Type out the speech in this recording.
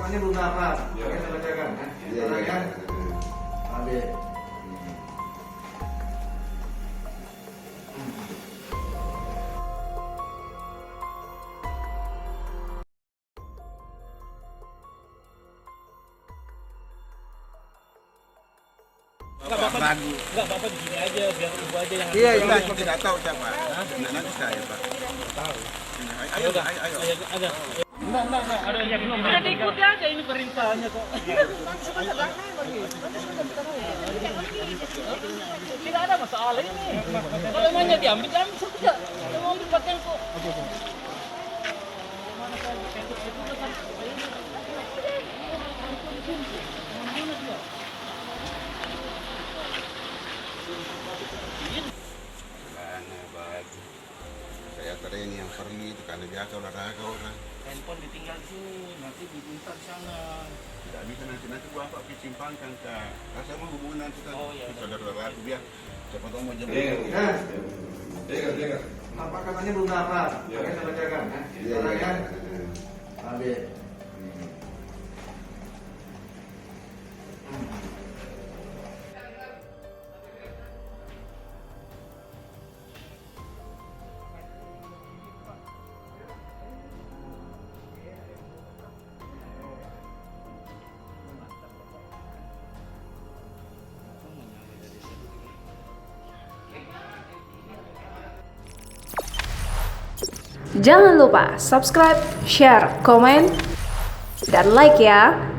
Kesepakatannya belum dapat. Iya. Oke, saya bacakan ya. Iya, Sekarang iya. ya. Ambil. Enggak Bapak di sini aja biar ibu aja yang Iya, ambil. kita tidak tahu siapa. Nanti saya, Pak. Tahu. Ayo, ayo. Ada. Enggak. Ada yang belum. Udah diikuti aja ini perintahnya kok. Tidak ada masalah ini. Kalau emangnya diambil saja. Mau ambil pakaian kok. Mana saya kentut itu kan. Karena baju. Saya training yang pergi itu karena biasa olahraga orang. Handphone ditinggal di sini, nanti diminta di sana. Tidak bisa nanti bapak disimpangkan ke. Rasa mau hubungan nanti kan. Oh, iya. Saudara aku biar siapa tahu mau jemput. Dengar. Apa katanya belum dapat. Iya. Oke, saya bacakan ya. Iya, Sekarang iya. ya. Ambil. Jangan lupa subscribe, share, komen, dan like ya.